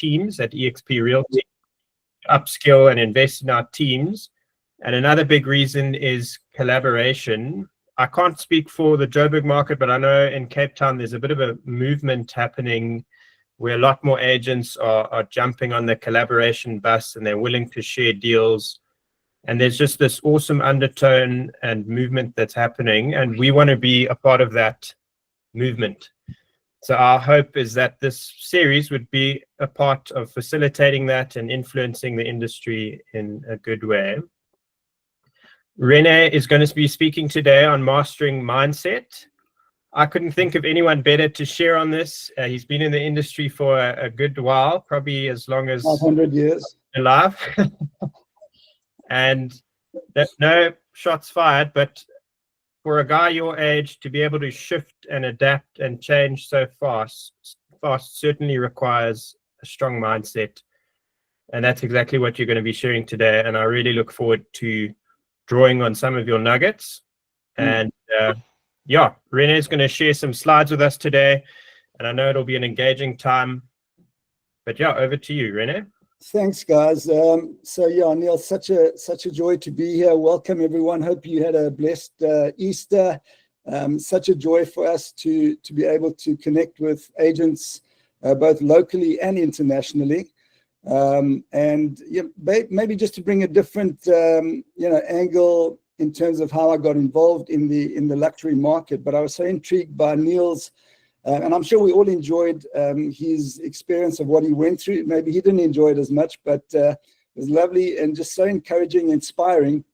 teams at EXP Realty, upskill and invest in our teams. And another big reason is collaboration. I can't speak for the Joburg market, but I know in Cape Town there's a bit of a movement happening where a lot more agents are jumping on the collaboration bus and they're willing to share deals. And there's just this awesome undertone and movement that's happening, and we want to be a part of that movement. So our hope is that this series would be a part of facilitating that and influencing the industry in a good way. Rene is going to be speaking today on mastering mindset. I couldn't think of anyone better to share on this. He's been in the industry for a good while, probably as long as 500 years alive. And no shots fired, but for a guy your age to be able to shift and adapt and change so fast certainly requires a strong mindset. And that's exactly what you're going to be sharing today. And I really look forward to drawing on some of your nuggets. And yeah, Rene is going to share some slides with us today. And I know it'll be an engaging time. But yeah, over to you, Rene. Thanks, guys. So yeah, Neil, such a joy to be here. Welcome, everyone. Hope you had a blessed Easter. Such a joy for us to be able to connect with agents both locally and internationally. And yeah, maybe just to bring a different angle in terms of how I got involved in the luxury market. But I was so intrigued by Neil's. And I'm sure we all enjoyed his experience of what he went through. Maybe he didn't enjoy it as much, but it was lovely and just so encouraging, inspiring,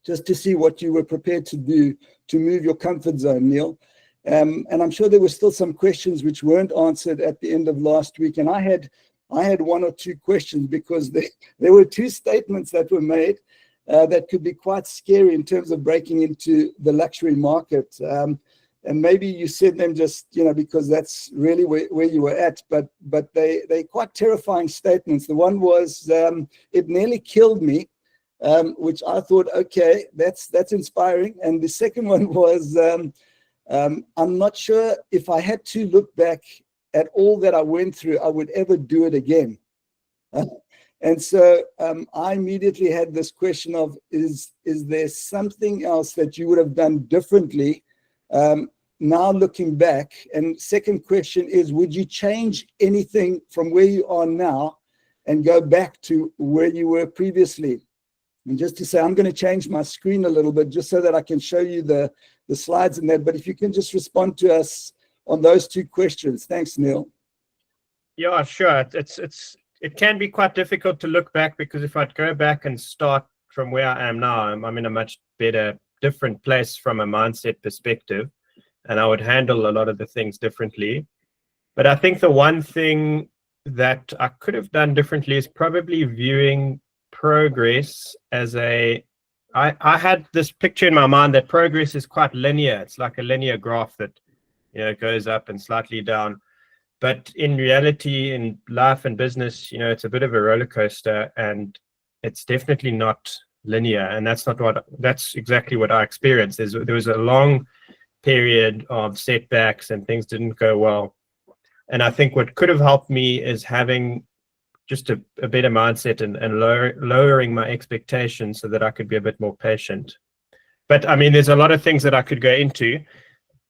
just to see what you were prepared to do to move your comfort zone, Neil. And I'm sure there were still some questions which weren't answered at the end of last week. And I had one or two questions because there were two statements that were made that could be quite scary in terms of breaking into the luxury market. And maybe you said them just, because that's really where you were at, but they're quite terrifying statements. The one was, it nearly killed me, which I thought, okay, that's inspiring. And the second one was, I'm not sure if I had to look back at all that I went through, I would ever do it again. And so I immediately had this question of, is there something else that you would have done differently now looking back? And second question is, would you change anything from where you are now and go back to where you were previously? And just to say, I'm going to change my screen a little bit just so that I can show you the slides in there. But if you can just respond to us on those two questions. Thanks, Neil. Yeah, sure. It can be quite difficult to look back, because if I'd go back and start from where I am now, I'm in a much better, different place from a mindset perspective, and I would handle a lot of the things differently. But I think the one thing that I could have done differently is probably viewing progress as I had this picture in my mind that progress is quite linear. It's like a linear graph that goes up and slightly down. But in reality, in life and business, it's a bit of a roller coaster, and it's definitely not linear. And that's exactly what I experienced. There was a long period of setbacks and things didn't go well. And I think what could have helped me is having just a better mindset and lowering my expectations so that I could be a bit more patient. But I mean, there's a lot of things that I could go into.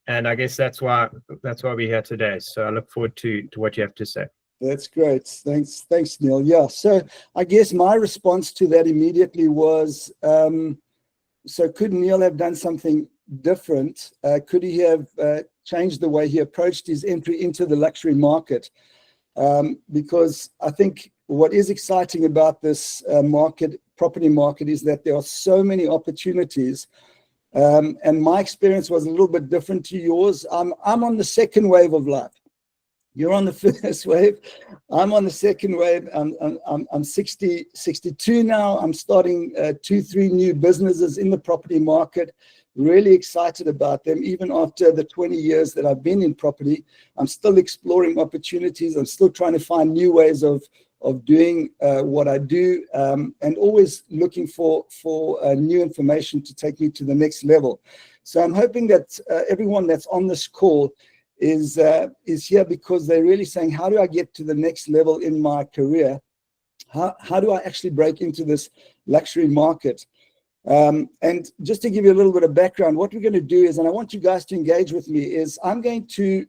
And I guess that's why we're here today. So I look forward to what you have to say. That's great. Thanks, Neil. Yeah. So I guess my response to that immediately was, so could Neil have done something different? Could he have changed the way he approached his entry into the luxury market? Because I think what is exciting about this property market, is that there are so many opportunities. And my experience was a little bit different to yours. I'm on the second wave of life. You're on the first wave. I'm on the second wave. I'm 62 now. I'm starting 2-3 new businesses in the property market. Really excited about them. Even after the 20 years that I've been in property, I'm still exploring opportunities. I'm still trying to find new ways of doing what I do, and always looking for new information to take me to the next level. So I'm hoping that everyone that's on this call is here because they're really saying, how do I get to the next level in my career? How do I actually break into this luxury market? And just to give you a little bit of background, what we're going to do is, and I want you guys to engage with me, is I'm going to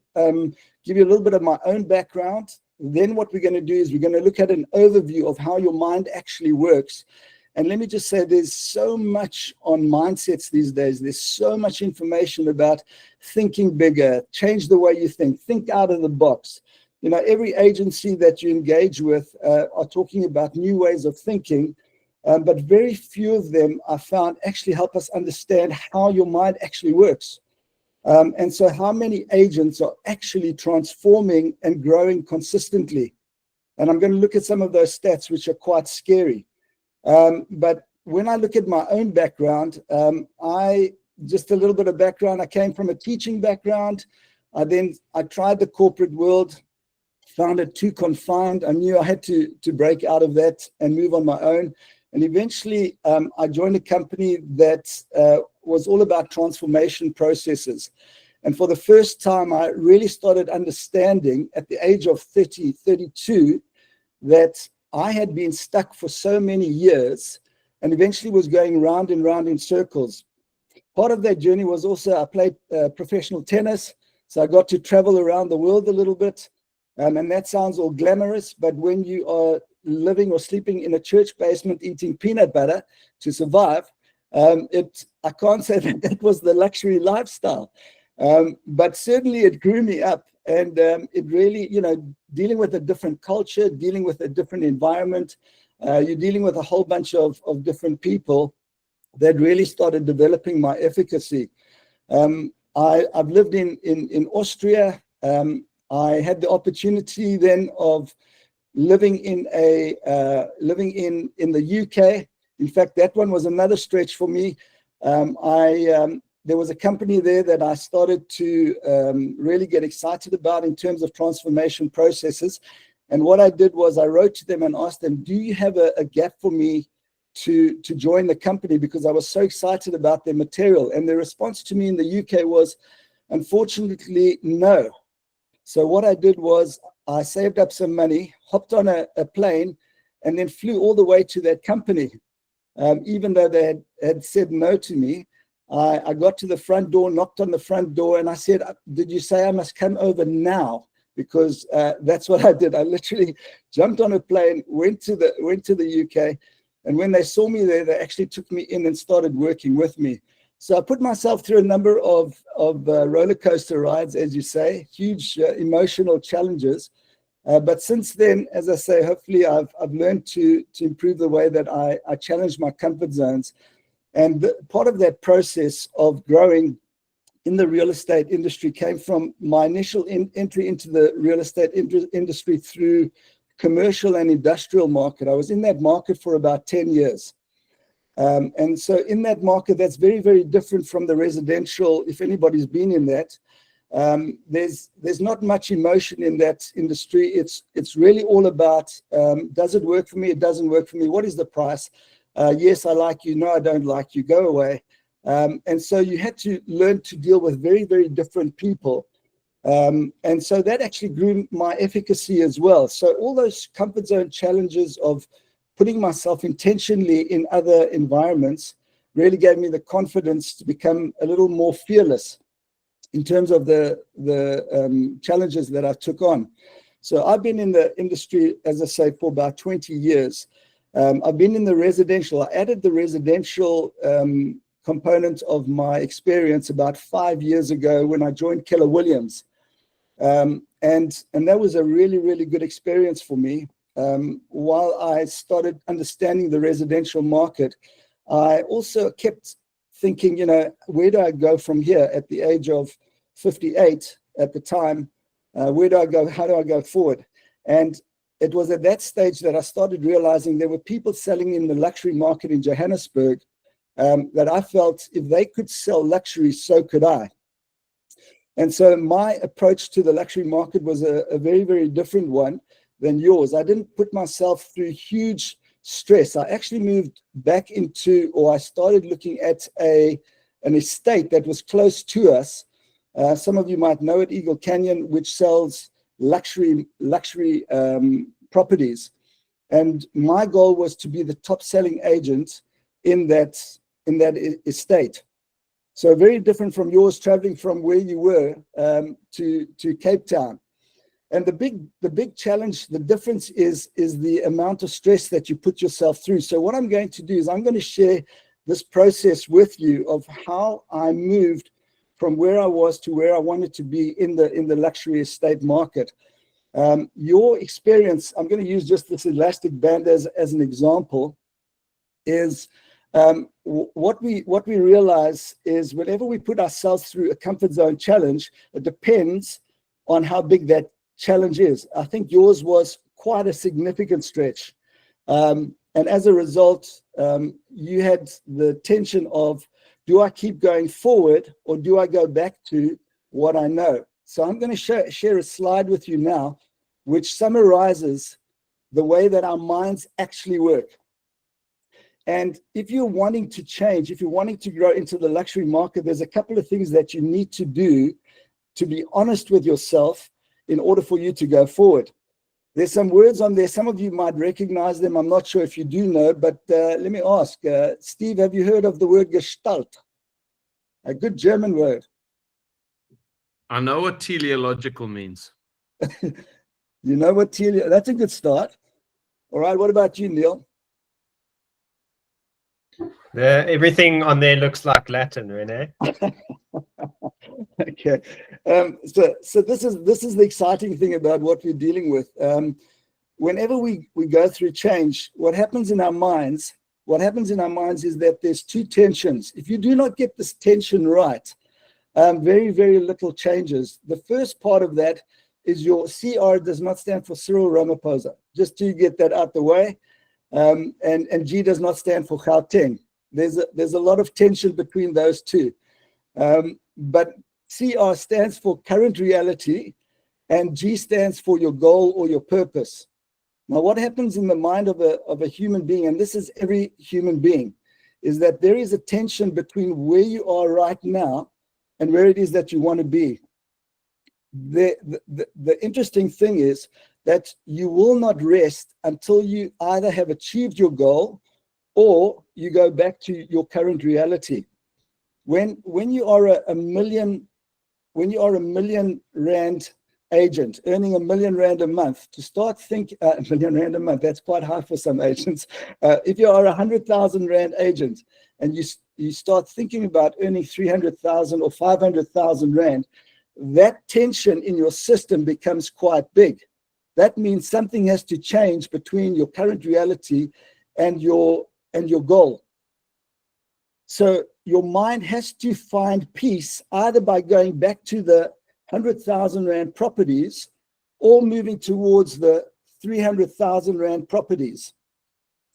give you a little bit of my own background. Then what we're going to do is we're going to look at an overview of how your mind actually works. And let me just say, there's so much on mindsets these days. There's so much information about thinking bigger, change the way you think out of the box. You know, every agency that you engage with are talking about new ways of thinking, but very few of them I found actually help us understand how your mind actually works. And so how many agents are actually transforming and growing consistently? And I'm going to look at some of those stats, which are quite scary. But when I look at my own background, just a little bit of background, I came from a teaching background. I tried the corporate world, found it too confined. I knew I had to break out of that and move on my own. And eventually I joined a company that was all about transformation processes. And for the first time, I really started understanding at the age of 32 that I had been stuck for so many years and eventually was going round and round in circles. Part of that journey was also I played professional tennis. So I got to travel around the world a little bit. And that sounds all glamorous, but when you are living or sleeping in a church basement eating peanut butter to survive, I can't say that was the luxury lifestyle. But certainly it grew me up. And it really, dealing with a different culture, dealing with a different environment, you're dealing with a whole bunch of different people that really started developing my efficacy. I've lived in Austria. I had the opportunity then of living in the UK. In fact, that one was another stretch for me. There was a company there that I started to really get excited about in terms of transformation processes. And what I did was I wrote to them and asked them, do you have a gap for me to join the company? Because I was so excited about their material. And the response to me in the UK was, unfortunately, no. So what I did was I saved up some money, hopped on a plane, and then flew all the way to that company. Even though they had said no to me, I got to the front door, knocked on the front door, and I said, did you say I must come over now? Because that's what I did. I literally jumped on a plane, went to the UK, and when they saw me there, they actually took me in and started working with me. So I put myself through a number of roller coaster rides, as you say, huge emotional challenges. But since then, as I say, hopefully I've learned to improve the way that I challenge my comfort zones. And part of that process of growing in the real estate industry came from my initial entry into the real estate industry through commercial and industrial market. I was in that market for about 10 years. And so in that market, that's very, very different from the residential. If anybody's been in that, there's not much emotion in that industry. It's really all about, does it work for me? It doesn't work for me. What is the price? Yes, I like you. No, I don't like you. Go away. And so you had to learn to deal with very, very different people. And so that actually grew my efficacy as well. So all those comfort zone challenges of putting myself intentionally in other environments really gave me the confidence to become a little more fearless in terms of the challenges that I took on. So I've been in the industry, as I say, for about 20 years. I've been in the residential. I added the residential component of my experience about 5 years ago when I joined Keller Williams. And that was a really, really good experience for me. While I started understanding the residential market, I also kept thinking, where do I go from here at the age of 58 at the time? Where do I go? How do I go forward? And it was at that stage that I started realizing there were people selling in the luxury market in Johannesburg that I felt if they could sell luxury, so could I. And so my approach to the luxury market was a very, very different one than yours. I didn't put myself through huge stress. I actually moved back into, or I started looking at an estate that was close to us, Some of you might know it, Eagle Canyon, which sells luxury properties. And my goal was to be the top selling agent in that estate. So very different from yours, traveling from where you were to Cape Town. And the big challenge, the difference is the amount of stress that you put yourself through. So what I'm going to do is I'm going to share this process with you of how I moved from where I was to where I wanted to be in the luxury estate market. Your experience, I'm going to use just this elastic band as an example, is what we realize is whenever we put ourselves through a comfort zone challenge, it depends on how big that challenge is. I think yours was quite a significant stretch. And as a result, you had the tension of, do I keep going forward or do I go back to what I know? So I'm going to share a slide with you now, which summarizes the way that our minds actually work. And if you're wanting to change, if you're wanting to grow into the luxury market, there's a couple of things that you need to do to be honest with yourself in order for you to go forward. There's some words on there. Some of you might recognize them. I'm not sure if you do know, but let me ask, Steve, have you heard of the word Gestalt? A good German word. I know what teleological means. You know what that's a good start. All right, what about you, Neil? Everything on there looks like Latin, Rene. Okay, so this is the exciting thing about what we're dealing with. Whenever we go through change, what happens in our minds is that there's two tensions. If you do not get this tension right, very, very little changes. The first part of that is your CR does not stand for Cyril Ramaphosa, just to get that out the way. And G does not stand for Gauteng. There's a lot of tension between those two. But CR stands for current reality, and G stands for your goal or your purpose. Now, what happens in the mind of a human being, and this is every human being, is that there is a tension between where you are right now and where it is that you want to be. The interesting thing is that you will not rest until you either have achieved your goal or you go back to your current reality. When you are a million rand agent earning R1 million a month, to start thinking R1 million a month, that's quite high for some agents. If you are 100,000 rand agent and you start thinking about earning 300,000 or 500,000 rand, that tension in your system becomes quite big. That means something has to change between your current reality and your goal. So your mind has to find peace either by going back to the 100,000 rand properties or moving towards the 300,000 rand properties.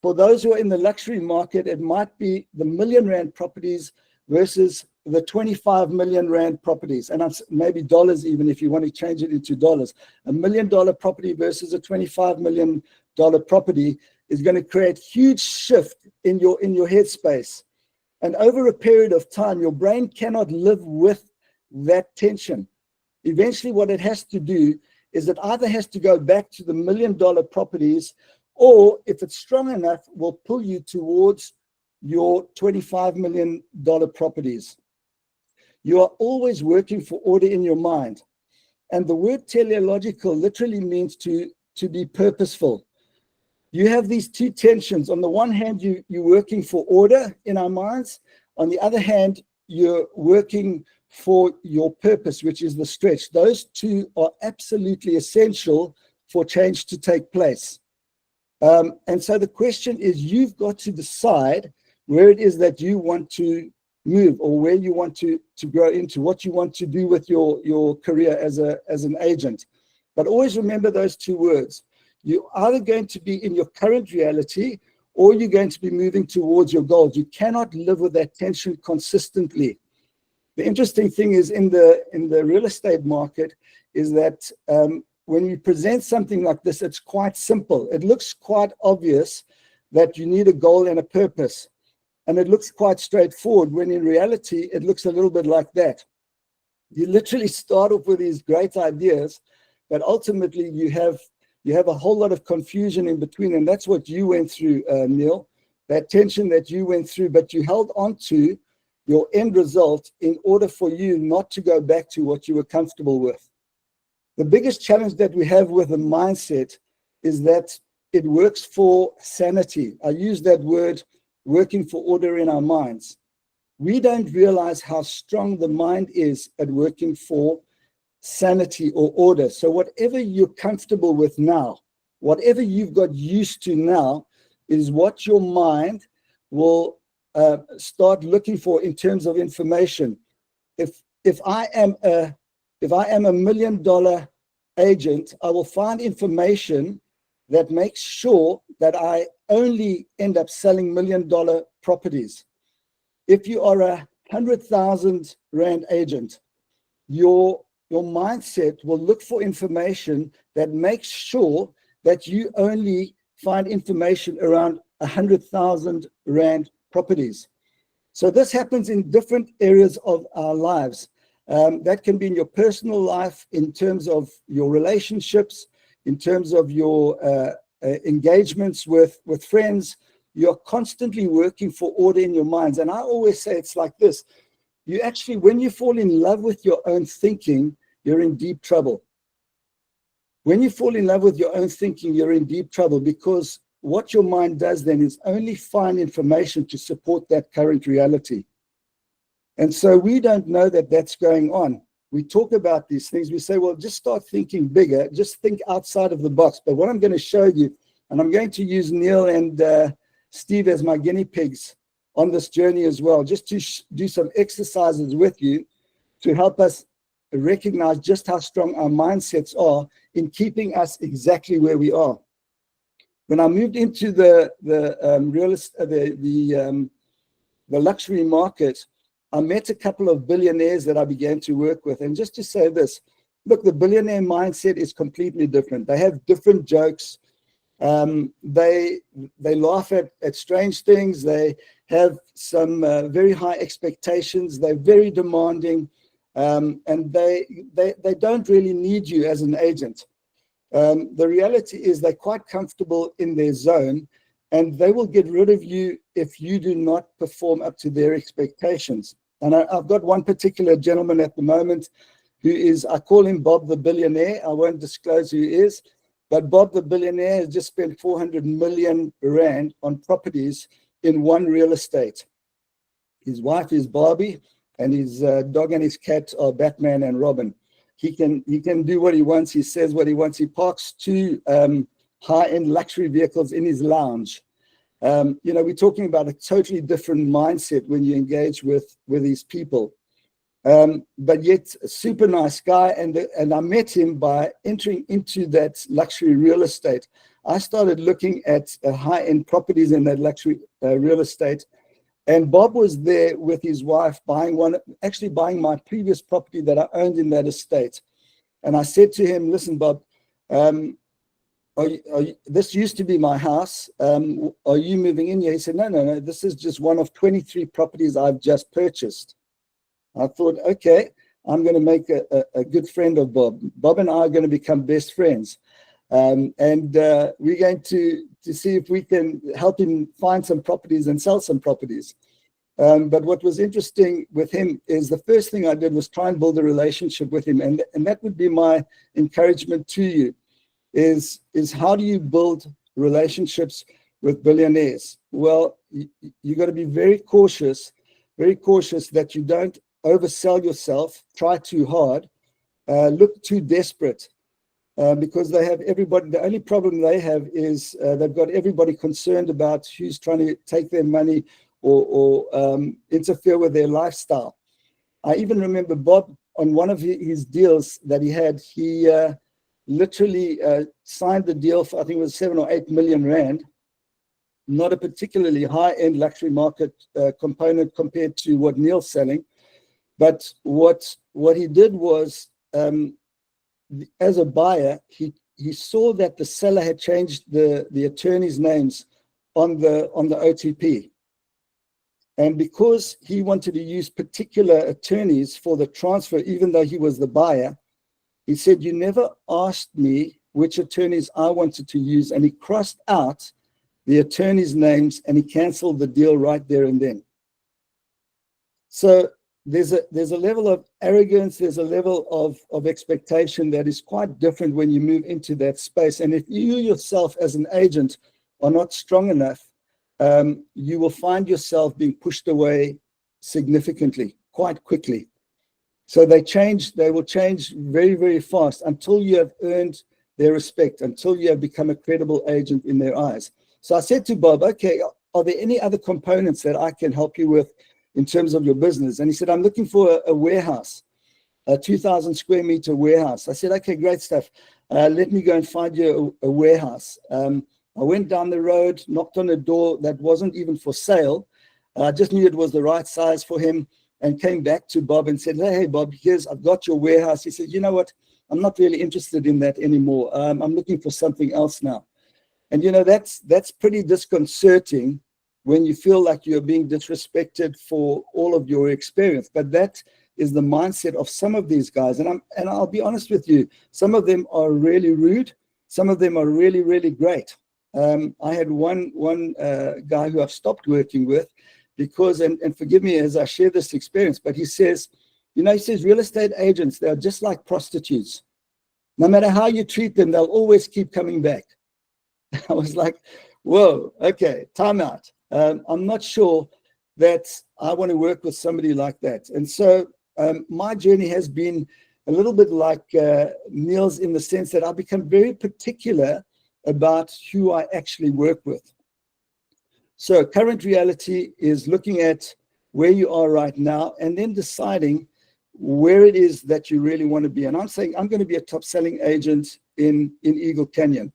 For those who are in the luxury market, it might be the R1 million properties versus the 25 million rand properties, and maybe dollars even if you want to change it into dollars. $1 million property versus a $25 million property is going to create huge shift in your headspace. And over a period of time, your brain cannot live with that tension. Eventually, what it has to do is it either has to go back to the $1 million properties, or if it's strong enough, will pull you towards your $25 million properties. You are always working for order in your mind. And the word teleological literally means to be purposeful. You have these two tensions. On the one hand, you're working for order in our minds. On the other hand, you're working for your purpose, which is the stretch. Those two are absolutely essential for change to take place. And so the question is, you've got to decide where it is that you want to move, or where you want to grow into, what you want to do with your career as an agent. But always remember those two words. You're either going to be in your current reality or you're going to be moving towards your goals. You cannot live with that tension consistently. The interesting thing is in the real estate market is that when you present something like this, it's quite simple. It looks quite obvious that you need a goal and a purpose. And it looks quite straightforward, when in reality, it looks a little bit like that. You literally start off with these great ideas, but ultimately you have a whole lot of confusion in between, and that's what you went through, Neil. That tension that you went through, but you held on to your end result in order for you not to go back to what you were comfortable with. The biggest challenge that we have with a mindset is that it works for sanity. I use that word, working for order in our minds. We don't realize how strong the mind is at working for sanity or order. So whatever you're comfortable with now, whatever you've got used to now, is what your mind will start looking for in terms of information. If I am a $1 million agent, I will find information that makes sure that I only end up selling $1 million properties. If you are a 100,000 Rand agent, your mindset will look for information that makes sure that you only find information around 100,000 Rand properties. So this happens in different areas of our lives. That can be in your personal life, in terms of your relationships, in terms of your engagements with friends. You're constantly working for order in your minds. And I always say it's like this. You actually, when you fall in love with your own thinking, you're in deep trouble. When you fall in love with your own thinking, you're in deep trouble, because what your mind does then is only find information to support that current reality. And so we don't know that that's going on. We talk about these things. We say, well, just start thinking bigger. Just think outside of the box. But what I'm going to show you, and I'm going to use Neil and Steve as my guinea pigs on this journey as well, just to do some exercises with you to help us recognize just how strong our mindsets are in keeping us exactly where we are. When I moved into the luxury market, I met a couple of billionaires that I began to work with. And just to say this, look, the billionaire mindset is completely different. They have different jokes. They laugh at strange things. They have some very high expectations. They're very demanding, and they don't really need you as an agent. The reality is they're quite comfortable in their zone, and they will get rid of you if you do not perform up to their expectations. And I've got one particular gentleman at the moment who is, I call him Bob the Billionaire. I won't disclose who he is, but Bob the Billionaire has just spent 400 million Rand on properties in one real estate. His wife is Barbie, and his dog and his cat are Batman and Robin. He can do what he wants. He says what he wants. He parks two high-end luxury vehicles in his lounge. We're talking about a totally different mindset when you engage with these people. But yet a super nice guy, and I met him by entering into that luxury real estate. I started looking at high-end properties in that luxury real estate, and Bob was there with his wife buying my previous property that I owned in that estate. And I said to him, listen, Bob, this used to be my house. Are you moving in here? He said, no, this is just one of 23 properties I've just purchased. I thought, okay, I'm going to make a good friend of Bob. Bob and I are going to become best friends. And we're going to see if we can help him find some properties and sell some properties. But what was interesting with him is the first thing I did was try and build a relationship with him. And that would be my encouragement to you, is how do you build relationships with billionaires? Well, you got to be very cautious that you don't oversell yourself, try too hard, look too desperate. Because they have everybody. The only problem they have is they've got everybody concerned about who's trying to take their money or interfere with their lifestyle. I even remember Bob, on one of his deals that he had, he literally signed the deal for, I think it was 7 or 8 million Rand, not a particularly high-end luxury market component compared to what Neil's selling. But what he did was, as a buyer, he saw that the seller had changed the attorney's names on the OTP. And because he wanted to use particular attorneys for the transfer, even though he was the buyer, he said, you never asked me which attorneys I wanted to use. And he crossed out the attorneys' names and he canceled the deal right there and then. So there's a level of arrogance, there's a level of expectation that is quite different when you move into that space. And if you yourself as an agent are not strong enough, you will find yourself being pushed away significantly, quite quickly. So they will change very, very fast until you have earned their respect, until you have become a credible agent in their eyes. So I said to Bob, okay, are there any other components that I can help you with in terms of your business? And he said, I'm looking for a warehouse, a 2,000 square meter warehouse. I said, okay, great stuff. Let me go and find you a warehouse. I went down the road, knocked on a door that wasn't even for sale. I just knew it was the right size for him, and came back to Bob and said, hey, Bob, I've got your warehouse. He said, you know what? I'm not really interested in that anymore. I'm looking for something else now. And, that's pretty disconcerting when you feel like you're being disrespected for all of your experience. But that is the mindset of some of these guys. And I'll be honest with you, some of them are really rude. Some of them are really, really great. I had one guy who I've stopped working with because, and forgive me as I share this experience, but he says, real estate agents, they're just like prostitutes. No matter how you treat them, they'll always keep coming back. I was like, whoa, okay, time out. I'm not sure that I want to work with somebody like that. And so my journey has been a little bit like Neil's, in the sense that I've become very particular about who I actually work with. So current reality is looking at where you are right now and then deciding where it is that you really want to be. And I'm saying I'm going to be a top selling agent in Eagle Canyon.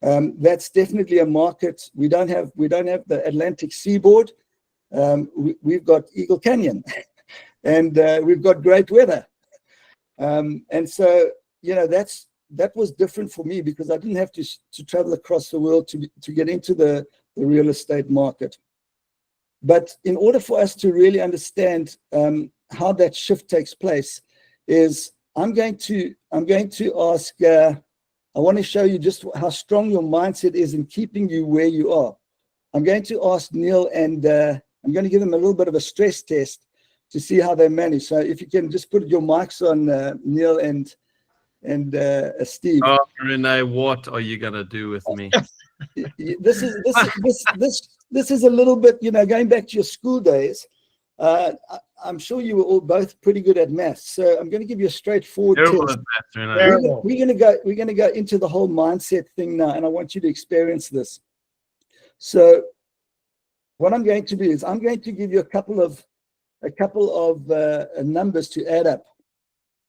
That's definitely a market. We don't have the Atlantic seaboard. We've got Eagle Canyon and we've got great weather. And so, that was different for me because I didn't have to travel across the world to get into the real estate market. But in order for us to really understand how that shift takes place, is I'm going to ask. I want to show you just how strong your mindset is in keeping you where you are. I'm going to ask Neil, and I'm going to give them a little bit of a stress test to see how they manage. So if you can just put your mics on, Neil and Steve. Oh, Renee, what are you gonna do with me? This is a little bit, going back to your school days. I'm sure you were all both pretty good at maths, so I'm going to give you a straightforward Terrible test. at maths, Renee. We're going to go into the whole mindset thing now, and I want you to experience this. So, what I'm going to do is I'm going to give you a couple of numbers to add up.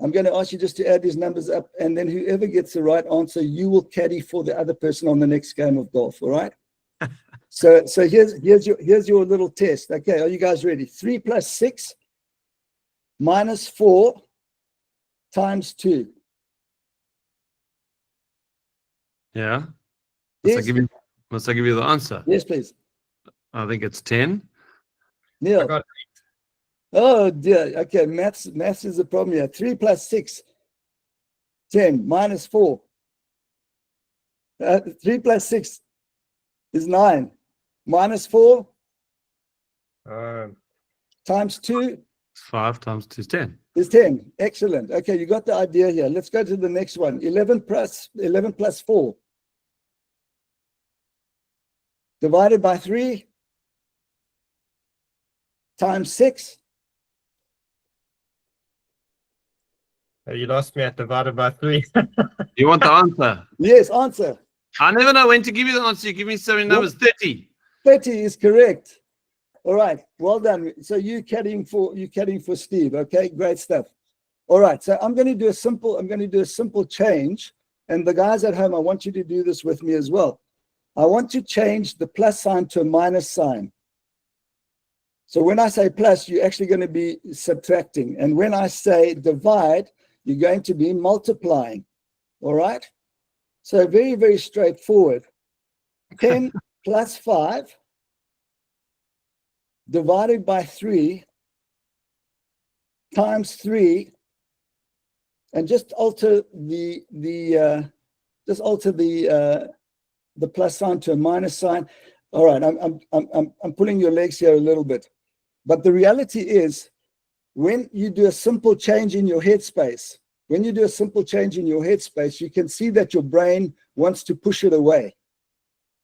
I'm going to ask you just to add these numbers up, and then whoever gets the right answer, you will caddy for the other person on the next game of golf. All right? So here's your little test. Okay, are you guys ready? 3 plus 6 minus 4 times 2. Yeah. Yes. Must I give you the answer? Yes, please. I think it's 10. Neil. I got Oh dear. Okay, maths is the problem here. 3 plus 6, 10 minus 4. 3 plus 6 is 9. Minus 4 times 2 5 times 2 is 10. is 10. Excellent. Okay, you got the idea here. Let's go to the next one. 11 plus 4 divided by 3 times 6. You lost me at divided by 3. You want the answer? Yes, answer. I never know when to give you the answer. You give me so many numbers. 30. 30 is correct. All right, well done. So you caddying for Steve. Okay, great stuff. All right, so I'm going to do a simple change, and the guys at home, I want you to do this with me as well. I want to change the plus sign to a minus sign. So when I say plus, you're actually going to be subtracting, and when I say divide, you're going to be multiplying. All right? So very, very straightforward. 10 plus 5 divided by 3 times 3, and just alter the plus sign to a minus sign. All right, I'm pulling your legs here a little bit, but the reality is, when you do a simple change in your headspace, you can see that your brain wants to push it away.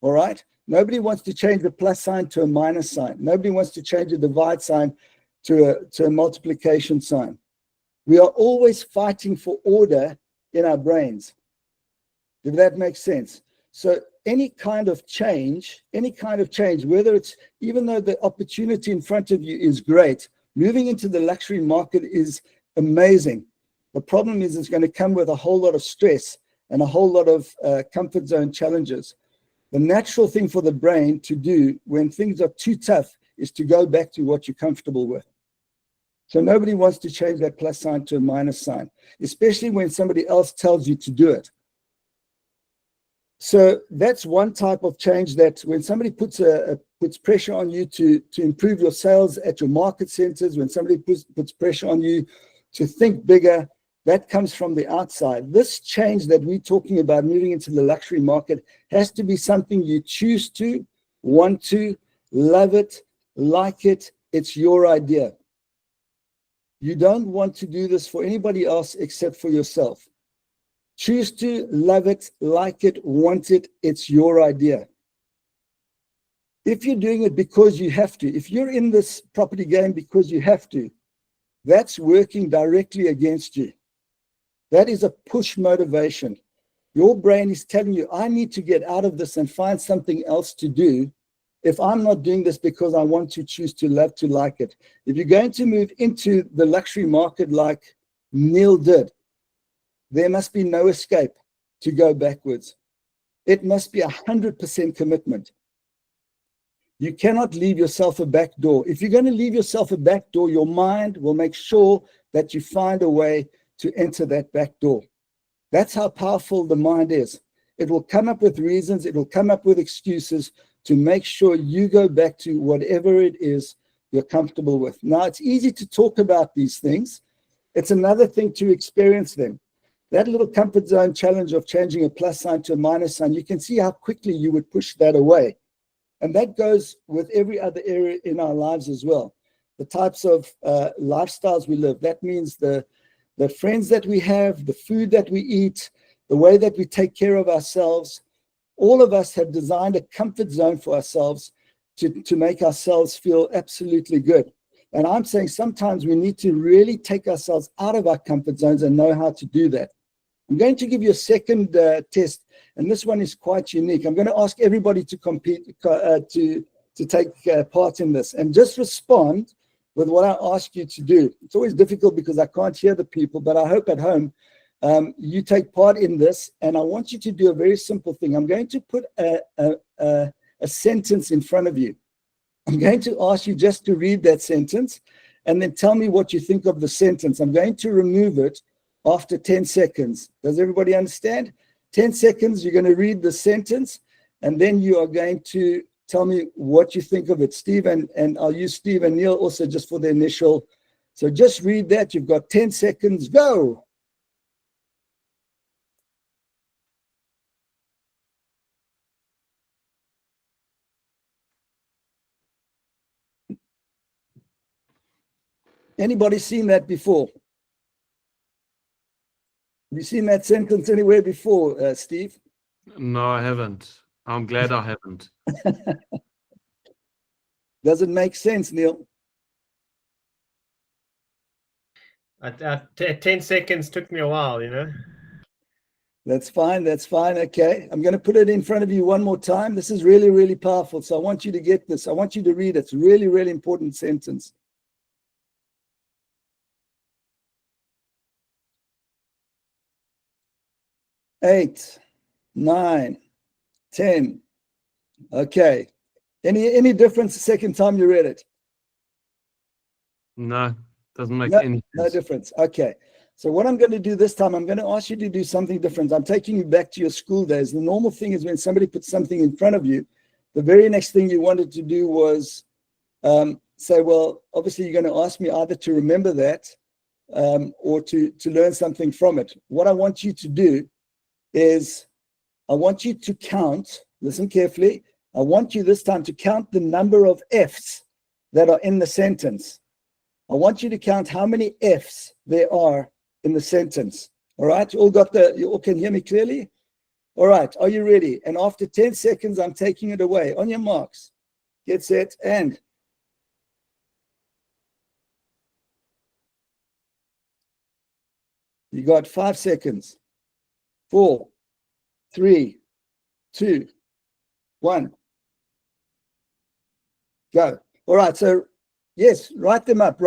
All right, nobody wants to change the plus sign to a minus sign. Nobody wants to change a divide sign to a multiplication sign. We are always fighting for order in our brains, if that makes sense. So any kind of change, whether it's, even though the opportunity in front of you is great, moving into the luxury market is amazing. The problem is it's going to come with a whole lot of stress and a whole lot of comfort zone challenges. The natural thing for the brain to do when things are too tough is to go back to what you're comfortable with. So nobody wants to change that plus sign to a minus sign, especially when somebody else tells you to do it. So that's one type of change, that when somebody puts pressure on you to improve your sales at your market centers, when somebody puts pressure on you to think bigger, that comes from the outside. This change that we're talking about, moving into the luxury market, has to be something you choose to, want to, love it, like it. It's your idea. You don't want to do this for anybody else except for yourself. Choose to, love it, like it, want it. It's your idea. If you're doing it because you have to, if you're in this property game because you have to, that's working directly against you. That is a push motivation. Your brain is telling you, I need to get out of this and find something else to do if I'm not doing this because I want to, choose to, love to, like it. If you're going to move into the luxury market like Neil did, there must be no escape to go backwards. It must be 100% commitment. You cannot leave yourself a back door. If you're going to leave yourself a back door, your mind will make sure that you find a way to enter that back door. That's how powerful the mind is. It will come up with reasons, it will come up with excuses to make sure you go back to whatever it is you're comfortable with. Now, it's easy to talk about these things. It's another thing to experience them. That little comfort zone challenge of changing a plus sign to a minus sign, you can see how quickly you would push that away. And that goes with every other area in our lives as well. The types of lifestyles we live. That means the friends that we have, the food that we eat, the way that we take care of ourselves. All of us have designed a comfort zone for ourselves to make ourselves feel absolutely good. And I'm saying sometimes we need to really take ourselves out of our comfort zones and know how to do that. I'm going to give you a second test, and this one is quite unique. I'm going to ask everybody to compete, to take part in this, and just respond with what I ask you to do. It's always difficult because I can't hear the people, but I hope at home you take part in this, and I want you to do a very simple thing. I'm going to put a sentence in front of you. I'm going to ask you just to read that sentence and then tell me what you think of the sentence. I'm going to remove it after 10 seconds. Does everybody understand? 10 seconds, you're going to read the sentence, and then you are going to tell me what you think of it. Steve, and I'll use Steve and Neil also just for the initial. So just read that. You've got 10 seconds. Go. Anybody seen that before? Have you seen that sentence anywhere before, Steve? No, I haven't. I'm glad I haven't. Does it make sense, Neil? 10 seconds took me a while, you know. That's fine. That's fine. Okay. I'm going to put it in front of you one more time. This is really, really powerful. So I want you to get this. I want you to read it. It's a really, really important sentence. Eight, 9, 10. Okay. Any difference the second time you read it? No, doesn't make any sense. No difference. Okay. So what I'm going to do this time, I'm going to ask you to do something different. I'm taking you back to your school days. The normal thing is when somebody puts something in front of you, the very next thing you wanted to do was say, well, obviously you're going to ask me either to remember that or to learn something from it. What I want you to do is I want you to count, listen carefully, I want you this time to count the number of F's that are in the sentence. I want you to count how many F's there are in the sentence. All right, you all can hear me clearly? All right, are you ready? And after 10 seconds, I'm taking it away. On your marks, get set, and you got 5 seconds. 4, 3, 2, 1. Go. All right, so yes, write them up.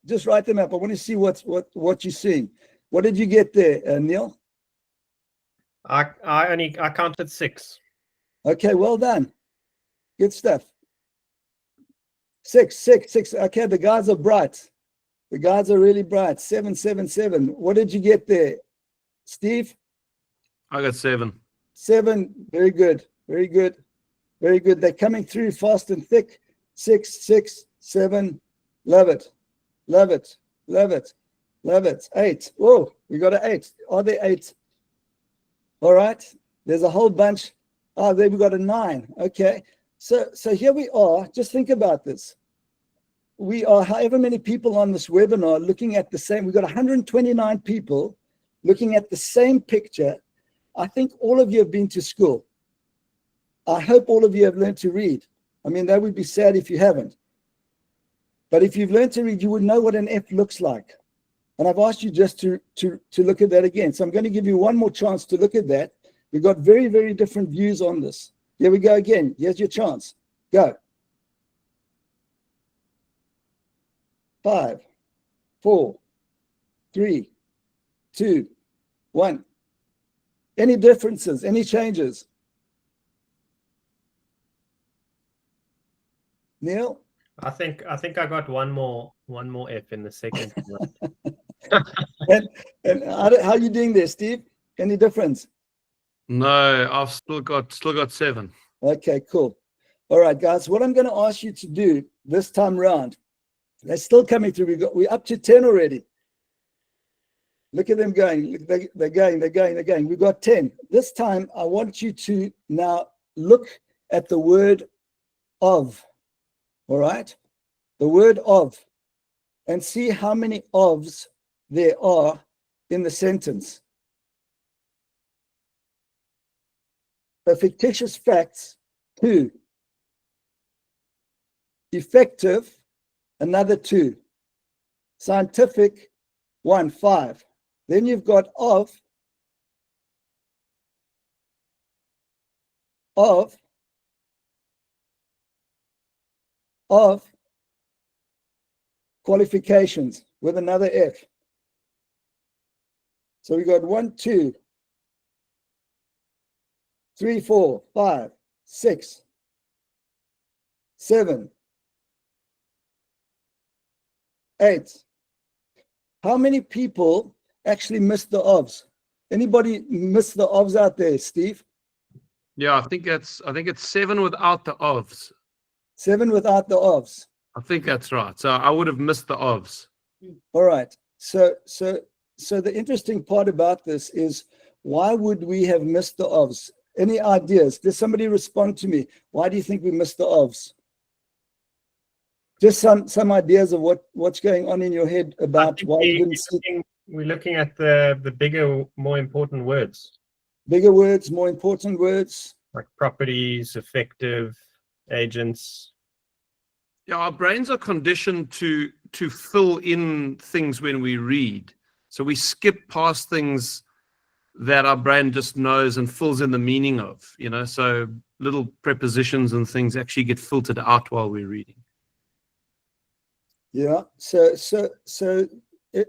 Just write them up. I want to see what you're seeing. What did you get there, Neil? I counted 6. Okay, well done. Good stuff. 6. Okay, the guys are bright. The guys are really bright. 7. What did you get there, Steve? I got 7. 7. Very good. They're coming through fast and thick. 6, 7. Love it. 8. Whoa, we got an 8. Are there 8? All right. There's a whole bunch. Oh, there we got a 9. Okay. So here we are. Just think about this. We are however many people on this webinar looking at the same. We've got 129 people looking at the same picture. I think all of you have been to school. I hope all of you have learned to read. I mean, that would be sad if you haven't. But if you've learned to read, you would know what an F looks like. And I've asked you just to look at that again. So I'm going to give you one more chance to look at that. We've got very, very different views on this. Here we go again. Here's your chance. Go. 5, 4, 3, 2, 1. Any differences? Any changes? Neil? I think I got one more F in the second one. And how are you doing there, Steve? Any difference? No, I've still got 7. Okay, cool. All right, guys. What I'm going to ask you to do this time round, they're still coming through. We're up to 10 already. Look at them going. They're going. We've got 10. This time, I want you to now look at the word of. All right? The word of. And see how many ofs there are in the sentence. The fictitious facts, 2. Effective, another 2. Scientific, 1, 5. Then you've got of, qualifications with another F. So we got 1, 2, 3, 4, 5, 6, 7, 8. How many people actually missed the ofs? Anybody miss the ofs out there, Steve? Yeah, I think it's 7 without the ofs. 7 without the ofs. I think that's right. So I would have missed the ofs. All right. So the interesting part about this is, why would we have missed the ofs? Any ideas? Does somebody respond to me? Why do you think we missed the ofs? Just some ideas of what's going on in your head about why you didn't see. We're looking at the bigger, more important words. Bigger words, more important words. Like properties, effective, agents. Yeah, our brains are conditioned to fill in things when we read. So we skip past things that our brain just knows and fills in the meaning of, so little prepositions and things actually get filtered out while we're reading. Yeah. So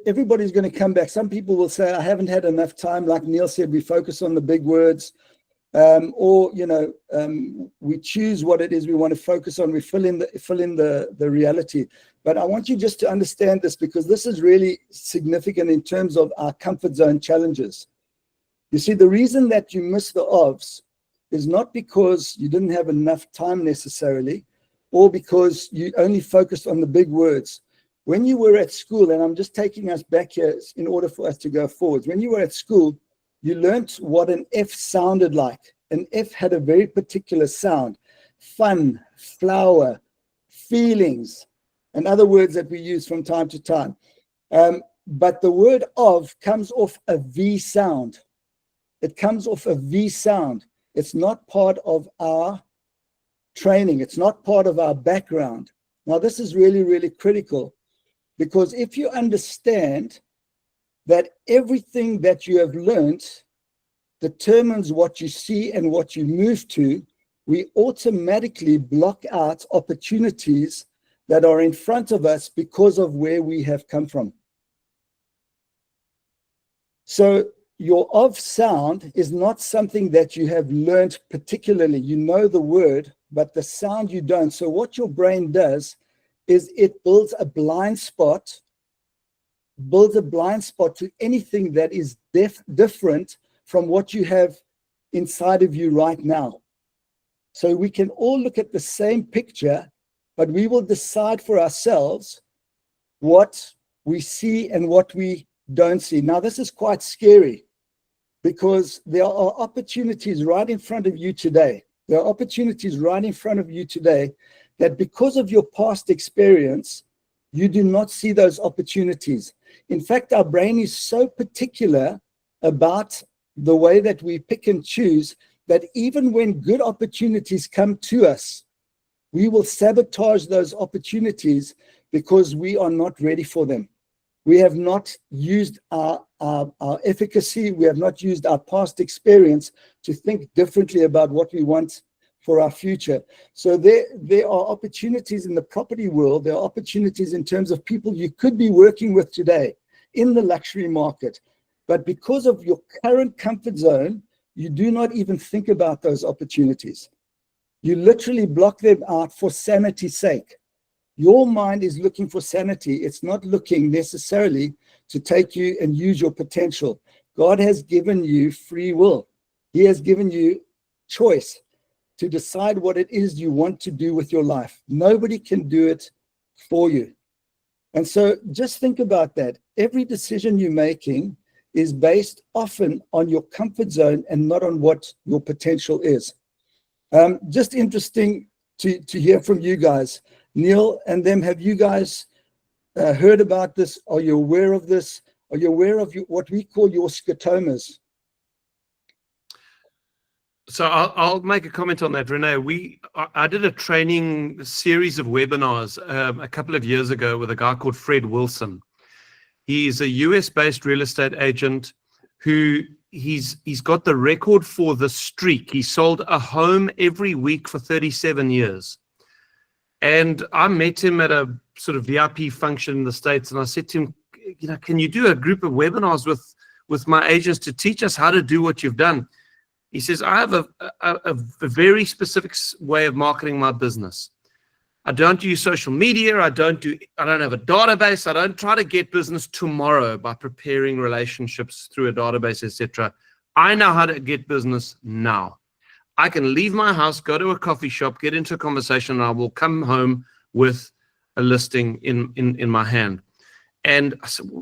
everybody's going to come back. Some people will say, I haven't had enough time. Like Neil said, we focus on the big words. We choose what it is we want to focus on. We fill in the reality. But I want you just to understand this, because this is really significant in terms of our comfort zone challenges. You see, the reason that you miss the ofs is not because you didn't have enough time necessarily, or because you only focused on the big words. When you were at school, and I'm just taking us back here in order for us to go forward. When you were at school, you learnt what an F sounded like. An F had a very particular sound. Fun, flower, feelings, and other words that we use from time to time. But the word of comes off a V sound. It comes off a V sound. It's not part of our training. It's not part of our background. Now, this is really, really critical, because if you understand that everything that you have learned determines what you see and what you move to, we automatically block out opportunities that are in front of us because of where we have come from. So your of sound is not something that you have learned particularly. You know the word, but the sound you don't. So what your brain does is it builds a blind spot to anything that is different from what you have inside of you right now. So we can all look at the same picture, but we will decide for ourselves what we see and what we don't see. Now, this is quite scary, because there are opportunities right in front of you today. There are opportunities right in front of you today that, because of your past experience, you do not see those opportunities. In fact, our brain is so particular about the way that we pick and choose that even when good opportunities come to us, we will sabotage those opportunities because we are not ready for them. We have not used our efficacy. We have not used our past experience to think differently about what we want for our future. So there are opportunities in the property world. There are opportunities in terms of people you could be working with today in the luxury market. But because of your current comfort zone, you do not even think about those opportunities. You literally block them out for sanity's sake. Your mind is looking for sanity. It's not looking necessarily to take you and use your potential. God has given you free will. He has given you choice to decide what it is you want to do with your life. Nobody can do it for you. And so just think about that. Every decision you're making is based often on your comfort zone and not on what your potential is. Just interesting to hear from you guys. Neil and them, have you guys heard about this? Are you aware of this? Are you aware of what we call your scotomas? So I'll make a comment on that, Renee. I did a training series of webinars a couple of years ago with a guy called Fred Wilson. He's a US-based real estate agent who he's got the record for the streak. He sold a home every week for 37 years. And I met him at a sort of VIP function in the States, and I said to him, can you do a group of webinars with my agents to teach us how to do what you've done? He says, I have a very specific way of marketing my business. I don't use social media. I don't have a database. I don't try to get business tomorrow by preparing relationships through a database, etc. I know how to get business now. I can leave my house, go to a coffee shop, get into a conversation, and I will come home with a listing in my hand. And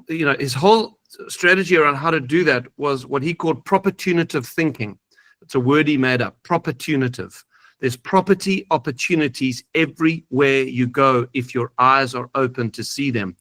his whole strategy around how to do that was what he called proportunitive thinking. It's a word he made up, proportunitive. There's property opportunities everywhere you go if your eyes are open to see them.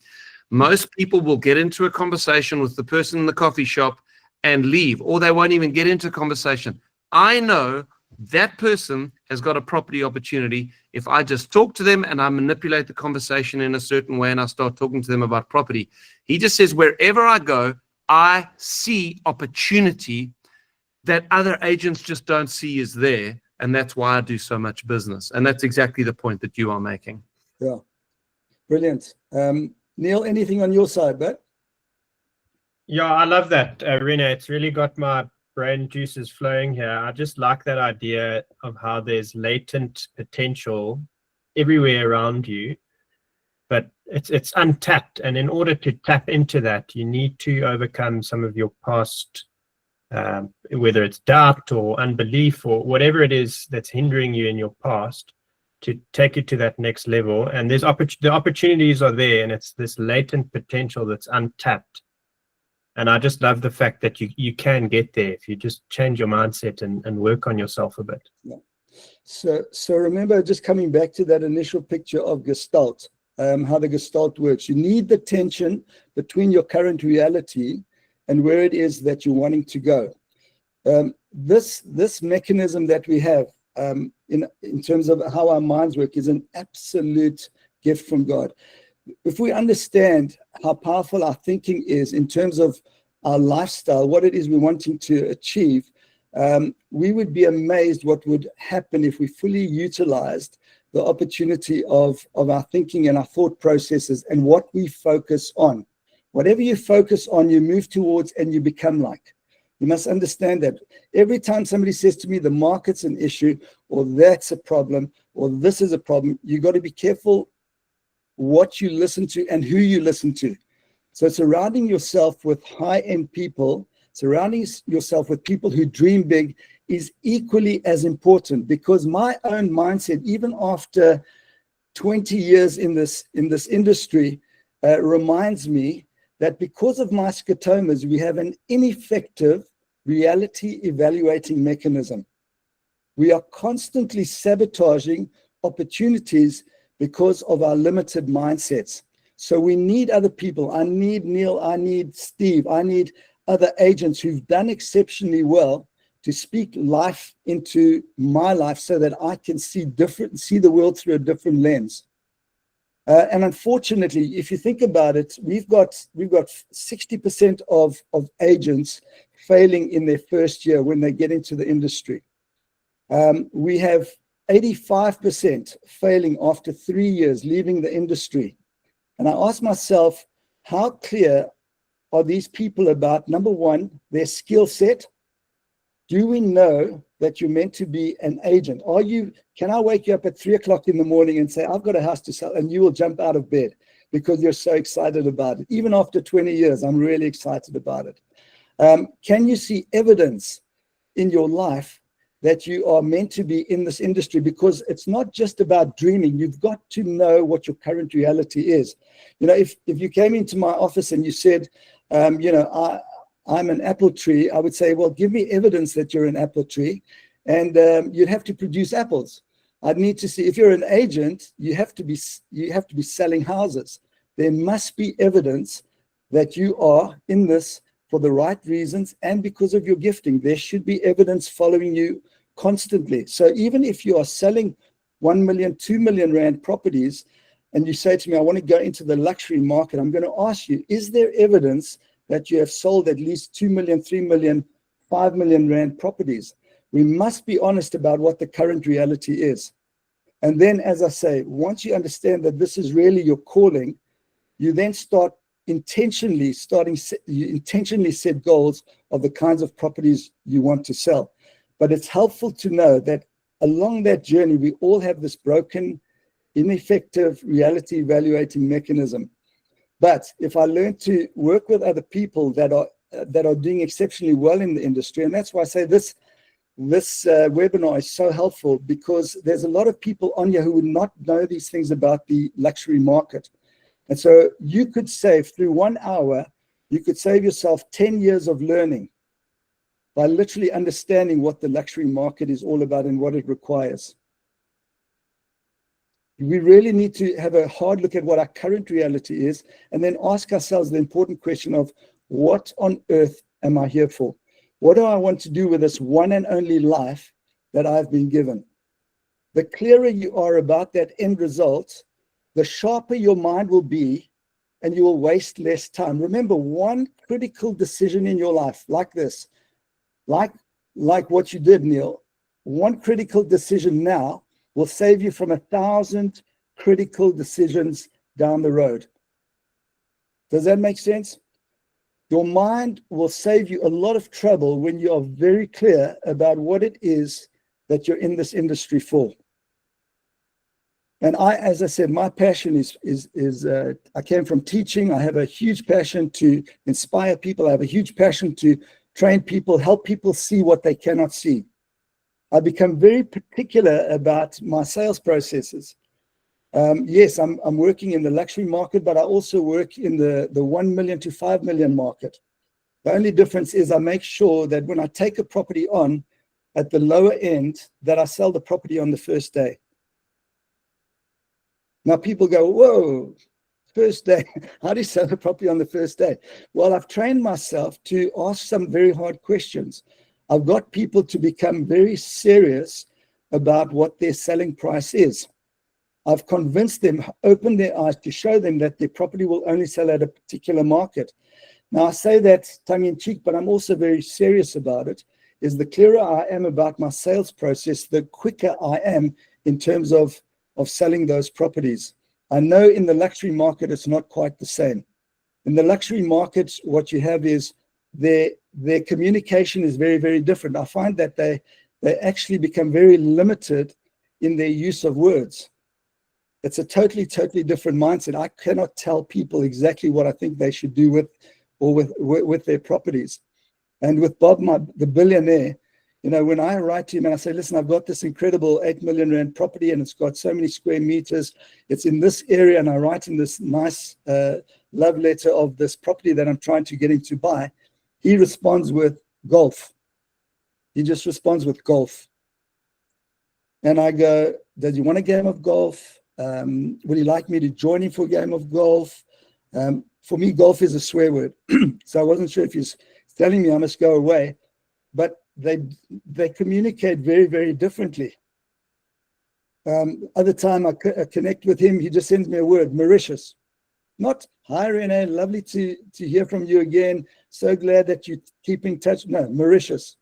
Most people will get into a conversation with the person in the coffee shop and leave, or they won't even get into a conversation. I know that person has got a property opportunity if I just talk to them and I manipulate the conversation in a certain way and I start talking to them about property. He just says, wherever I go, I see opportunity that other agents just don't see is there. And that's why I do so much business. And that's exactly the point that you are making. Yeah, brilliant. Neil, anything on your side, bud? Yeah, I love that, Rena. It's really got my brain juices flowing here. I just like that idea of how there's latent potential everywhere around you, but it's untapped. And in order to tap into that, you need to overcome some of your past, whether it's doubt or unbelief or whatever it is that's hindering you in your past. take you to that next level. And there's the opportunities are there, and it's this latent potential that's untapped. And I just love the fact that you can get there if you just change your mindset and work on yourself a bit. Yeah. So remember, just coming back to that initial picture of Gestalt, how the Gestalt works. You need the tension between your current reality and where it is that you're wanting to go. This mechanism that we have in terms of how our minds work is an absolute gift from God. If we understand how powerful our thinking is in terms of our lifestyle, what it is we're wanting to achieve, we would be amazed what would happen if we fully utilized the opportunity of our thinking and our thought processes and what we focus on. Whatever you focus on, you move towards and you become like. You must understand that every time somebody says to me, the market's an issue, or that's a problem, or this is a problem, you got to be careful what you listen to and who you listen to. So surrounding yourself with high-end people, surrounding yourself with people who dream big is equally as important, because my own mindset, even after 20 years in this industry, reminds me that because of my scotomas, we have an ineffective reality evaluating mechanism. We are constantly sabotaging opportunities because of our limited mindsets. So we need other people. I need Neil, I need Steve, I need other agents who've done exceptionally well to speak life into my life so that I can see the world through a different lens. And unfortunately, if you think about it, we've got 60% of agents failing in their first year when they get into the industry. We have 85% failing after 3 years, leaving the industry. And I ask myself, how clear are these people about, number one, their skill set? Do we know that you're meant to be an agent? Can I wake you up at 3 o'clock in the morning and say, I've got a house to sell, and you will jump out of bed because you're so excited about it? Even after 20 years, I'm really excited about it. Can you see evidence in your life that you are meant to be in this industry? Because it's not just about dreaming. You've got to know what your current reality is. You know, if you came into my office and you said, I'm an apple tree, I would say, well, give me evidence that you're an apple tree, and you'd have to produce apples. I'd need to see, if you're an agent, you have to be selling houses. There must be evidence that you are in this for the right reasons and because of your gifting. There should be evidence following you constantly. So even if you are selling 1 million, 2 million rand properties, and you say to me, I want to go into the luxury market, I'm going to ask you, is there evidence that you have sold at least 2 million, 3 million, 5 million rand properties? We must be honest about what the current reality is. And then, as I say, once you understand that this is really your calling, you then intentionally set goals of the kinds of properties you want to sell. But it's helpful to know that along that journey, we all have this broken, ineffective reality evaluating mechanism. But if I learn to work with other people that are doing exceptionally well in the industry, and that's why I say this webinar is so helpful, because there's a lot of people on here who would not know these things about the luxury market. And so you could save, through 1 hour, you could save yourself 10 years of learning by literally understanding what the luxury market is all about and what it requires. We really need to have a hard look at what our current reality is, and then ask ourselves the important question of, what on earth am I here for? What do I want to do with this one and only life that I've been given? The clearer you are about that end result, the sharper your mind will be, and you will waste less time. Remember, one critical decision in your life, like this, like what you did, Neil, one critical decision now will save you from 1,000 critical decisions down the road. Does that make sense? Your mind will save you a lot of trouble when you are very clear about what it is that you're in this industry for. And as I said, my passion is I came from teaching. I have a huge passion to inspire people. I have a huge passion to train people, help people see what they cannot see. I become very particular about my sales processes. Yes, I'm working in the luxury market, but I also work in the 1 million to 5 million market. The only difference is I make sure that when I take a property on at the lower end, that I sell the property on the first day. Now people go, whoa, first day, how do you sell the property on the first day? Well, I've trained myself to ask some very hard questions. I've got people to become very serious about what their selling price is. I've convinced them, opened their eyes to show them that their property will only sell at a particular market. Now, I say that tongue-in-cheek, but I'm also very serious about it, is the clearer I am about my sales process, the quicker I am in terms of selling those properties. I know in the luxury market, it's not quite the same. In the luxury market, what you have is their communication is very, very different. I find that they actually become very limited in their use of words. It's a totally, totally different mindset. I cannot tell people exactly what I think they should do with their properties. And with Bob, the billionaire, you know, when I write to him and I say, listen, I've got this incredible 8 million rand property and it's got so many square meters, it's in this area, and I write in this nice love letter of this property that I'm trying to get him to buy, he responds with golf. He just responds with golf. And I go, does he want a game of golf? Would he like me to join him for a game of golf? For me, golf is a swear word. So I wasn't sure if he's telling me I must go away, but they communicate very, very differently. Other time I connect with him, he just sends me a word, Mauritius. Not, hi Rene, lovely to hear from you again. So glad that you keep in touch. No, Mauritius.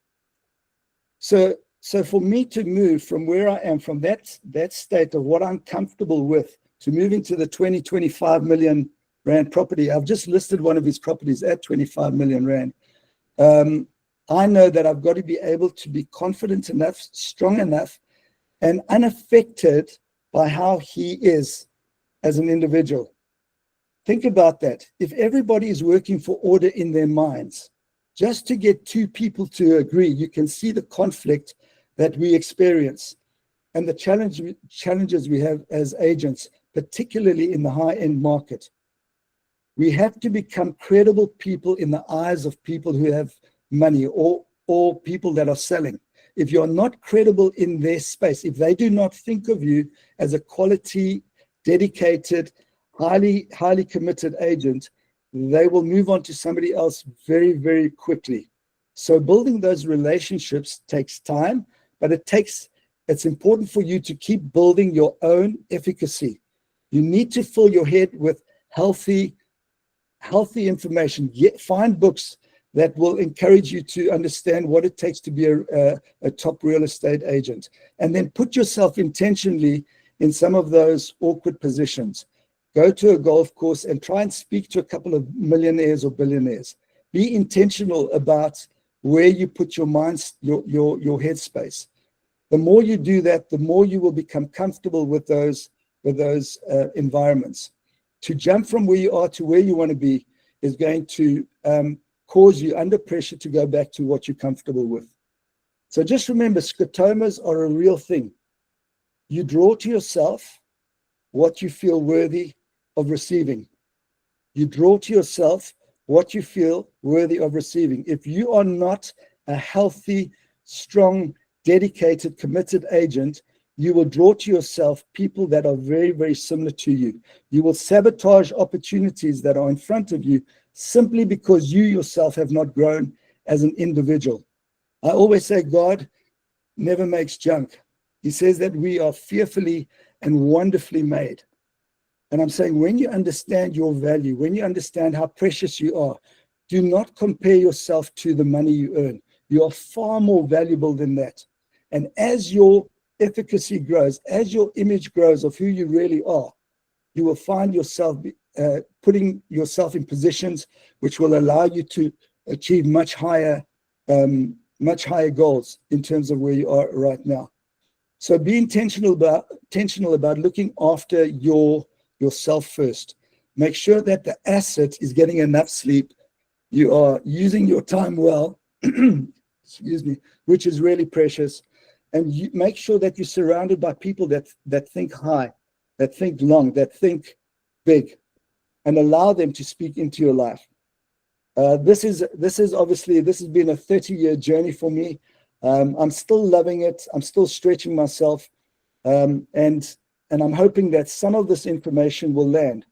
So for me to move from where I am, from that state of what I'm comfortable with, to moving to the 25 million rand property, I've just listed one of his properties at 25 million rand. I know that I've got to be able to be confident enough, strong enough, and unaffected by how he is as an individual. Think about that. If everybody is working for order in their minds, just to get two people to agree, you can see the conflict that we experience and the challenges we have as agents, particularly in the high-end market. We have to become credible people in the eyes of people who have money or people that are selling. If you're not credible in their space, if they do not think of you as a quality, dedicated, highly committed agent, they will move on to somebody else very, very quickly. So building those relationships takes time, but it's important for you to keep building your own efficacy. You need to fill your head with healthy information. Find books that will encourage you to understand what it takes to be a top real estate agent. And then put yourself intentionally in some of those awkward positions. Go to a golf course and try and speak to a couple of millionaires or billionaires. Be intentional about where you put your mind, your headspace. The more you do that, the more you will become comfortable with those environments. To jump from where you are to where you want to be is going to cause you under pressure to go back to what you're comfortable with. So just remember, scotomas are a real thing. You draw to yourself what you feel worthy of receiving. You draw to yourself what you feel worthy of receiving. If you are not a healthy, strong, dedicated, committed agent, you will draw to yourself people that are very, very similar to you. You will sabotage opportunities that are in front of you simply because you yourself have not grown as an individual. I always say God never makes junk. He says that we are fearfully and wonderfully made. And I'm saying, when you understand your value, when you understand how precious you are, do not compare yourself to the money you earn. You are far more valuable than that. And as your efficacy grows, as your image grows of who you really are, you will find yourself putting yourself in positions which will allow you to achieve much higher goals in terms of where you are right now. So be intentional about looking after yourself first. Make sure that the asset is getting enough sleep. You are using your time well, excuse me, which is really precious. and you make sure that you're surrounded by people that think high, that think long, that think big, and allow them to speak into your life. This has been a 30-year journey for me. I'm still loving it. I'm still stretching myself, and I'm hoping that some of this information will land,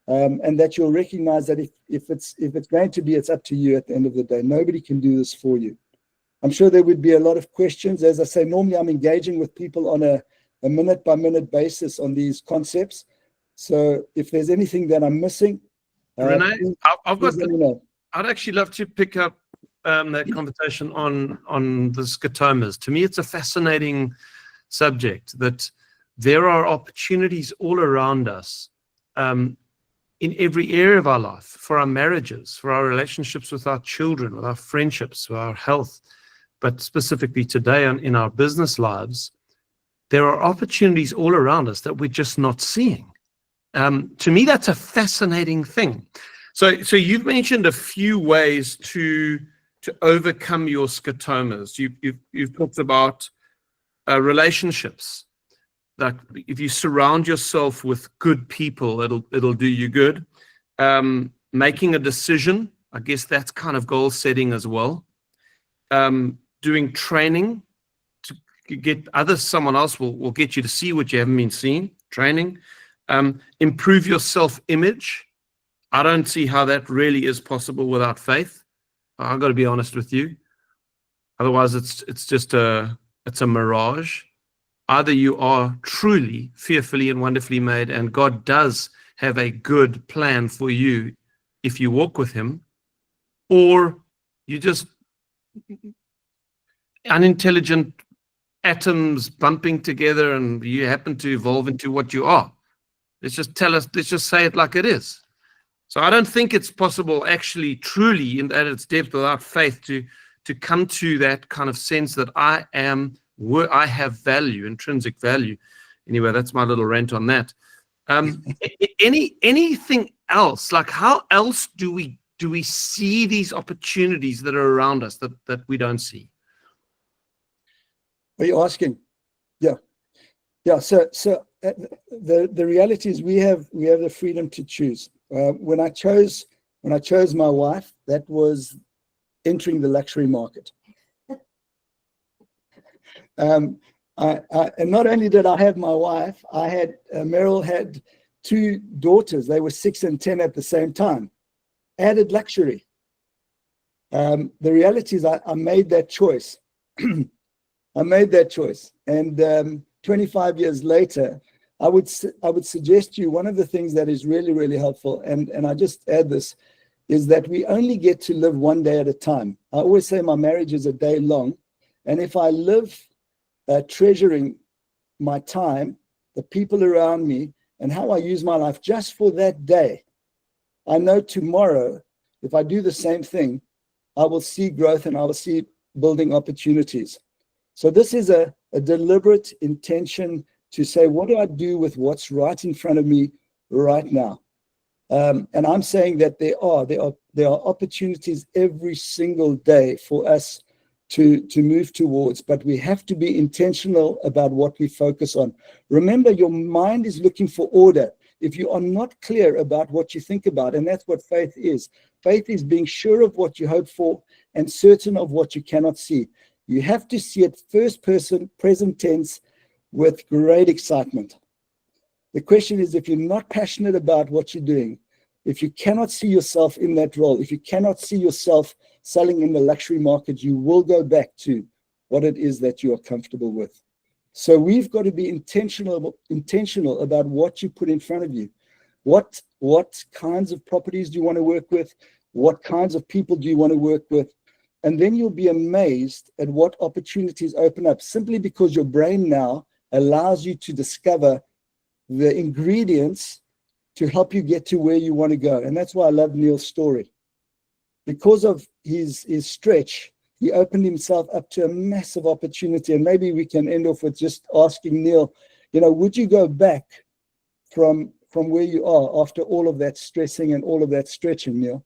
and that you'll recognize that if it's going to be, it's up to you at the end of the day. Nobody can do this for you. I'm sure there would be a lot of questions. As I say, normally I'm engaging with people on a minute-by-minute basis on these concepts. So if there's anything that I'm missing, Renee, please I'd actually love to pick up that conversation on the scotomas. To me, it's a fascinating subject, that there are opportunities all around us in every area of our life, for our marriages, for our relationships with our children, with our friendships, with our health, but specifically today in our business lives. There are opportunities all around us that we're just not seeing. To me, that's a fascinating thing. So you've mentioned a few ways to overcome your scotomas. You've talked about relationships. Like, if you surround yourself with good people, it'll do you good. Making a decision, I guess that's kind of goal setting as well. Doing training to get someone else will get you to see what you haven't been seeing. Training. Improve your self-image. I don't see how that really is possible without faith. I've got to be honest with you. Otherwise, it's just a mirage. Either you are truly fearfully and wonderfully made, and God does have a good plan for you if you walk with him, or you just unintelligent atoms bumping together and you happen to evolve into what you are. Let's just say it like it is. So I don't think it's possible actually truly at its depth without faith to come to that kind of sense that I have value, intrinsic value. Anyway, that's my little rant on that. Anything else? Like, how else do we see these opportunities that are around us that we don't see? Are you asking? Yeah. So the reality is we have the freedom to choose. When I chose my wife, that was entering the luxury market. And not only did I have my wife, I had Meryl had 2 daughters. They were 6 and 10 at the same time. Added luxury. The reality is I made that choice. I made that choice, and 25 years later, I would suggest to you one of the things that is really, really helpful, and I just add this, is that we only get to live one day at a time. I always say my marriage is a day long, and if I live treasuring my time, the people around me, and how I use my life just for that day, I know tomorrow, if I do the same thing, I will see growth and I will see building opportunities. So this is a deliberate intention to say, what do I do with what's right in front of me right now? And I'm saying that there are opportunities every single day for us to move towards, but we have to be intentional about what we focus on. Remember, your mind is looking for order. If you are not clear about what you think about, and that's what faith is. Faith is being sure of what you hope for and certain of what you cannot see. You have to see it first person, present tense, with great excitement. The question is, if you're not passionate about what you're doing, if you cannot see yourself in that role, if you cannot see yourself selling in the luxury market, you will go back to what it is that you are comfortable with. So we've got to be intentional about what you put in front of you. What kinds of properties do you want to work with? What kinds of people do you want to work with? And then you'll be amazed at what opportunities open up, simply because your brain now allows you to discover the ingredients to help you get to where you want to go. And that's why I love Neil's story. Because of his stretch, he opened himself up to a massive opportunity. And maybe we can end off with just asking Neil, would you go back from where you are after all of that stressing and all of that stretching, Neil?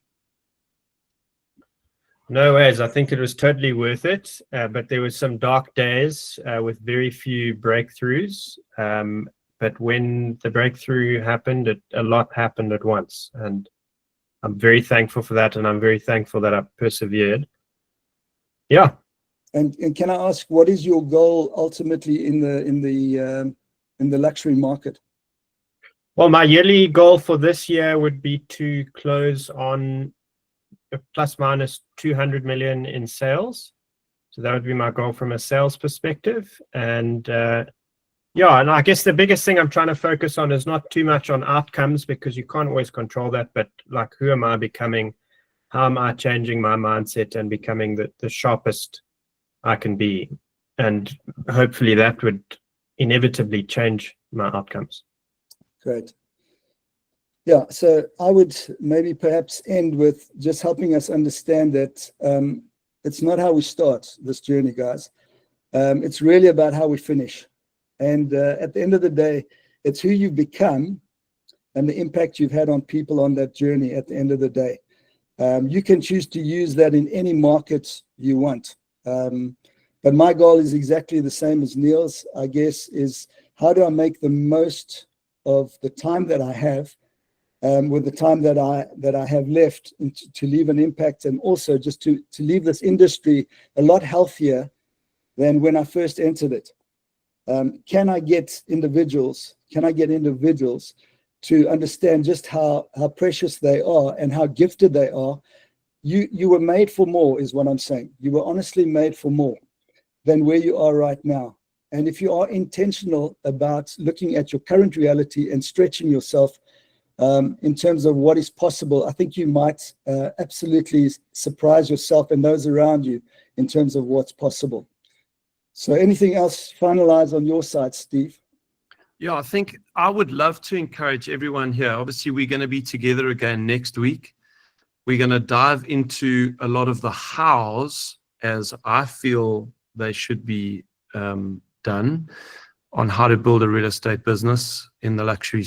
No ways. I think it was totally worth it, but there were some dark days with very few breakthroughs. But when the breakthrough happened, a lot happened at once, and I'm very thankful for that, and I'm very thankful that I persevered. Yeah. And can I ask, what is your goal ultimately in the luxury market? Well, my yearly goal for this year would be to close on plus minus 200 million in sales. So that would be my goal from a sales perspective. And yeah, and I guess the biggest thing I'm trying to focus on is not too much on outcomes, because you can't always control that, but like, who am I becoming? How am I changing my mindset and becoming the sharpest I can be? And hopefully that would inevitably change my outcomes. Great. Yeah, so I would maybe perhaps end with just helping us understand that it's not how we start this journey, guys. It's really about how we finish. And at the end of the day, it's who you've become and the impact you've had on people on that journey at the end of the day. You can choose to use that in any market you want. But my goal is exactly the same as Neil's, I guess, is how do I make the most of the time that I have, with the time that I have left, to leave an impact, and also just to leave this industry a lot healthier than when I first entered it. Can I get individuals to understand just how precious they are and how gifted they are? You were made for more, is what I'm saying. You were honestly made for more than where you are right now. And if you are intentional about looking at your current reality and stretching yourself in terms of what is possible, I think you might absolutely surprise yourself and those around you in terms of what's possible. So anything else finalize on your side, Steve? Yeah, I think I would love to encourage everyone here. Obviously, we're going to be together again next week. We're going to dive into a lot of the hows, as I feel they should be done, on how to build a real estate business in the luxury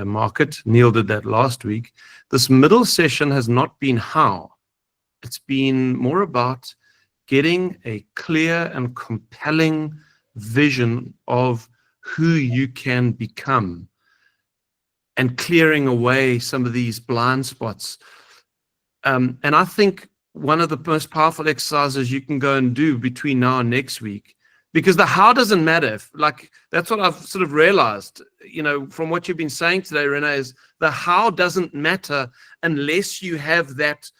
market. Neil did that last week. This middle session has not been how. It's been more about getting a clear and compelling vision of who you can become and clearing away some of these blind spots. And I think one of the most powerful exercises you can go and do between now and next week, because the how doesn't matter. Like, that's what I've sort of realized, from what you've been saying today, Renee, is the how doesn't matter unless you have that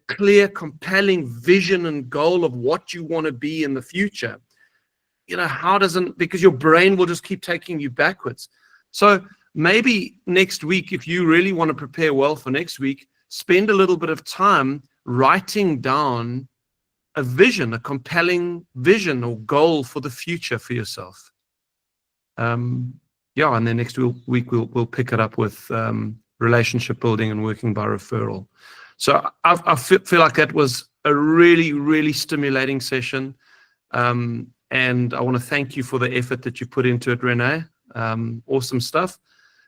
clear, compelling vision and goal of what you want to be in the future. How doesn't, because your brain will just keep taking you backwards. So maybe next week, if you really want to prepare well for next week, spend a little bit of time writing down a vision, a compelling vision or goal for the future for yourself. And then next week we'll pick it up with relationship building and working by referral. So I feel like that was a really, really stimulating session. And I want to thank you for the effort that you put into it, Renee. Awesome stuff.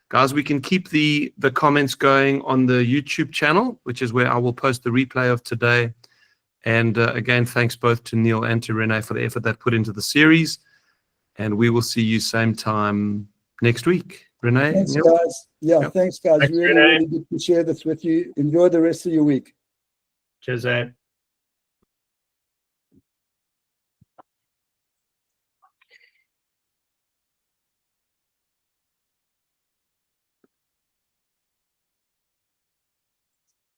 Guys, we can keep the comments going on the YouTube channel, which is where I will post the replay of today. And again, thanks both to Neil and to Renee for the effort that put into the series. And we will see you same time next week. Renee? Thanks, Neil? guys. Yeah, Yep. thanks, guys. Thanks, Really, Renee. really good to share this with you. Enjoy the rest of your week. Cheers, Ed.